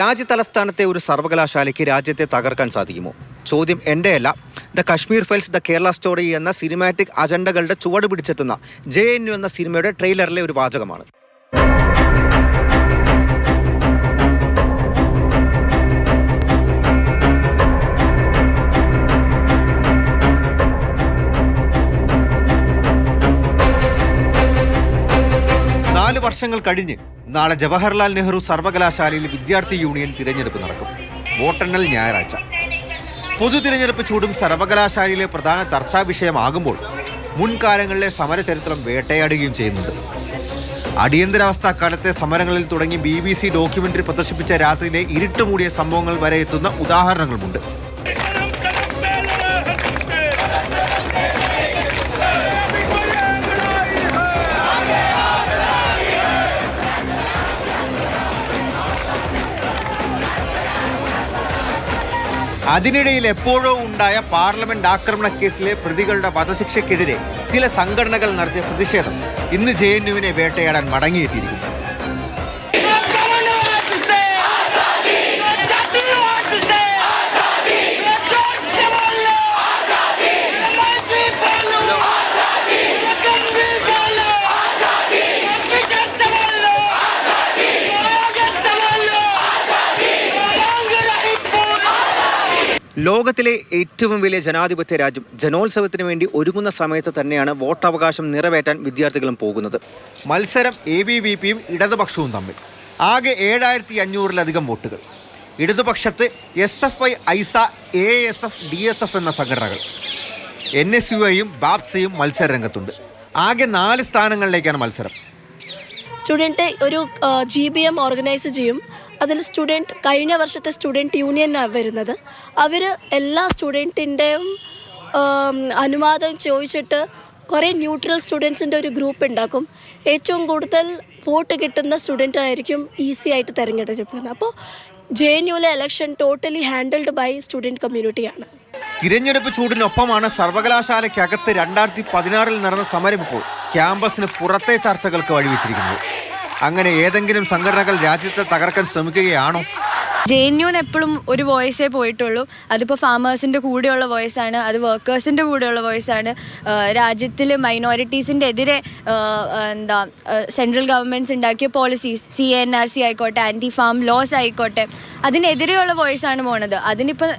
രാജ്യതലസ്ഥാനത്തെ ഒരു സർവകലാശാലയ്ക്ക് രാജ്യത്തെ തകർക്കാൻ സാധിക്കുമോ? ചോദ്യം എന്റെയല്ല. The Kashmir files, the Kerala story എന്ന സിനിമാറ്റിക് അജണ്ടകളുടെ ചുവട് പിടിച്ചെത്തുന്ന JNU എന്ന സിനിമയുടെ ട്രെയിലറിലെ ഒരു വാചകമാണ്. വർഷങ്ങൾ കഴിഞ്ഞ് നാളെ ജവഹർലാൽ നെഹ്റു സർവകലാശാലയിൽ വിദ്യാർത്ഥി യൂണിയൻ തിരഞ്ഞെടുപ്പ് നടക്കും. വോട്ടെണ്ണൽ ഞായറാഴ്ച. പൊതു തിരഞ്ഞെടുപ്പ് ചൂടും സർവകലാശാലയിലെ പ്രധാന ചർച്ചാ വിഷയമാകുമ്പോൾ മുൻകാലങ്ങളിലെ സമരചരിത്രം വേട്ടയാടുകയും ചെയ്യുന്നുണ്ട്. അടിയന്തരാവസ്ഥ കാലത്തെ സമരങ്ങളിൽ തുടങ്ങി BBC ഡോക്യുമെന്ററി പ്രദർശിപ്പിച്ച രാത്രിയിലെ ഇരുട്ടുമൂടിയ സംഭവങ്ങൾ വരെ എത്തുന്ന ഉദാഹരണങ്ങളുമുണ്ട്. അതിനിടയിൽ എപ്പോഴോ ഉണ്ടായ പാർലമെന്റ് ആക്രമണ കേസിലെ പ്രതികളുടെ വധശിക്ഷയ്ക്കെതിരെ ചില സംഘടനകൾ നടത്തിയ പ്രതിഷേധം ഇന്ന് JNUവിനെ വേട്ടയാടാൻ മടങ്ങിയെത്തിയിരിക്കുന്നു. ലോകത്തിലെ ഏറ്റവും വലിയ ജനാധിപത്യ രാജ്യം ജനോത്സവത്തിന് വേണ്ടി ഒരുങ്ങുന്ന സമയത്ത് തന്നെയാണ് വോട്ടവകാശം നിറവേറ്റാൻ വിദ്യാർത്ഥികളും പോകുന്നത്. മത്സരം ABVPയും ഇടതുപക്ഷവും തമ്മിൽ. ആകെ 7500-ലധികം വോട്ടുകൾ. ഇടതുപക്ഷത്ത് SFI, ഐസ, ASF, DSF എന്ന സംഘടനകൾ. NSUIയും ബാപ്സയും മത്സരരംഗത്തുണ്ട്. ആകെ 4 സ്ഥാനങ്ങളിലേക്കാണ് മത്സരം. സ്റ്റുഡൻറ്റ് ഒരു GBM ഓർഗനൈസ് ചെയ്യും. അതിൽ സ്റ്റുഡൻറ്റ് കഴിഞ്ഞ വർഷത്തെ സ്റ്റുഡൻറ്റ് യൂണിയനാണ് വരുന്നത്. അവർ എല്ലാ സ്റ്റുഡൻറ്റിൻ്റെയും അനുവാദം ചോദിച്ചിട്ട് കുറേ ന്യൂട്രൽ സ്റ്റുഡൻസിൻ്റെ ഒരു ഗ്രൂപ്പ് ഉണ്ടാക്കും. ഏറ്റവും കൂടുതൽ വോട്ട് കിട്ടുന്ന സ്റ്റുഡൻ്റ് ആയിരിക്കും ഈസി ആയിട്ട് തിരഞ്ഞെടുക്കുന്നത്. അപ്പോൾ JNUവിലെ election totally handled by student കമ്മ്യൂണിറ്റിയാണ്. തിരഞ്ഞെടുപ്പ് ചൂടിനൊപ്പമാണ് സർവകലാശാലയ്ക്കകത്ത് 2016 നടന്ന സമരം ഇപ്പോൾ ക്യാമ്പസിന് പുറത്തെ ചർച്ചകൾക്ക് വഴിവെച്ചിരിക്കുന്നത്. അങ്ങനെ ഏതെങ്കിലും സംഘടനകൾ രാജ്യത്തെ തകർക്കാൻ ശ്രമിക്കുകയാണോ? JNUവിന് എപ്പോഴും ഒരു വോയിസേ പോയിട്ടുള്ളൂ. അതിപ്പോൾ ഫാമേഴ്സിൻ്റെ കൂടെയുള്ള വോയിസാണ്, അത് വർക്കേഴ്സിൻ്റെ കൂടെയുള്ള വോയിസാണ്. രാജ്യത്തിൽ മൈനോറിറ്റീസിൻ്റെ എതിരെ സെൻട്രൽ ഗവൺമെൻറ്റ്സ് ഉണ്ടാക്കിയ പോളിസീസ്, CNRC ആയിക്കോട്ടെ, ആൻറ്റി ഫാം ലോസ് ആയിക്കോട്ടെ, അതിനെതിരെയുള്ള വോയിസാണ് പോണത്. അതിനിപ്പോൾ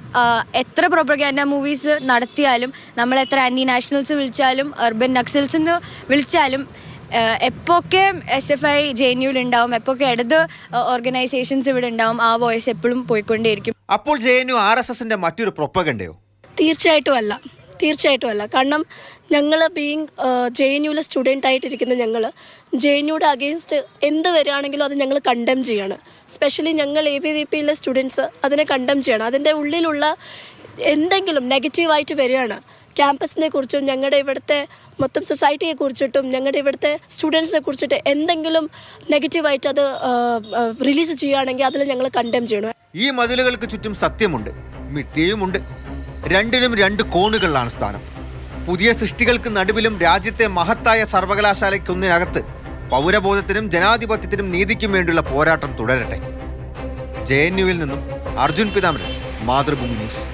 എത്ര പ്രൊപ്പഗാൻഡ മൂവീസ് നടത്തിയാലും, നമ്മൾ എത്ര ആൻറ്റി നാഷണൽസ് വിളിച്ചാലും, അർബൻ നക്സൽസ് എന്ന് വിളിച്ചാലും, എപ്പോഴൊക്കെ SFI JNUവിലുണ്ടാവും, എപ്പോഴൊക്കെ ഇടത് ഓർഗനൈസേഷൻസ് ഇവിടെ ഉണ്ടാവും, ആ വോയിസ് എപ്പോഴും പോയിക്കൊണ്ടേയിരിക്കും. അപ്പോൾ JNU RSSന്റെ മറ്റൊരു പ്രൊപ്പഗൻഡയോ? തീർച്ചയായിട്ടും അല്ല. കാരണം ഞങ്ങൾ JNUവിലെ സ്റ്റുഡൻ്റ് ആയിട്ടിരിക്കുന്ന ഞങ്ങൾ JNUയുടെ അഗെയിൻസ്റ്റ് എന്ത് വരികയാണെങ്കിലും അത് ഞങ്ങൾ കണ്ടം ചെയ്യാണ്. സ്പെഷ്യലി ഞങ്ങൾ ABVPയിലെ സ്റ്റുഡൻസ് അതിനെ കണ്ടം ചെയ്യണം. അതിൻ്റെ ഉള്ളിലുള്ള എന്തെങ്കിലും നെഗറ്റീവായിട്ട് വരികയാണ് ക്യാമ്പസിനെ കുറിച്ചും ഞങ്ങളുടെ ഇവിടുത്തെ മൊത്തം സൊസൈറ്റിയെ കുറിച്ചിട്ടും ഞങ്ങളുടെ ഇവിടുത്തെ സ്റ്റുഡൻസിനെ കുറിച്ചിട്ട് എന്തെങ്കിലും നെഗറ്റീവായിട്ട് അത് റിലീസ് ചെയ്യുകയാണെങ്കിൽ അതിൽ ഞങ്ങൾ കണ്ടം ചെയ്യണം. ഈ മതിലുകൾക്ക് ചുറ്റും സത്യമുണ്ട്, മിഥ്യയുമുണ്ട്. രണ്ടിനും 2 കോണുകളിലാണ് സ്ഥാനം. പുതിയ സൃഷ്ടികൾക്ക് നടുവിലും രാജ്യത്തെ മഹത്തായ സർവകലാശാലയ്ക്കൊന്നിനകത്ത് പൗരബോധത്തിനും ജനാധിപത്യത്തിനും നീതിക്കും വേണ്ടിയുള്ള പോരാട്ടം തുടരട്ടെ. JNUവിൽ നിന്നും അർജുൻ പിതാമരൻ, മാതൃഭൂമി ന്യൂസ്.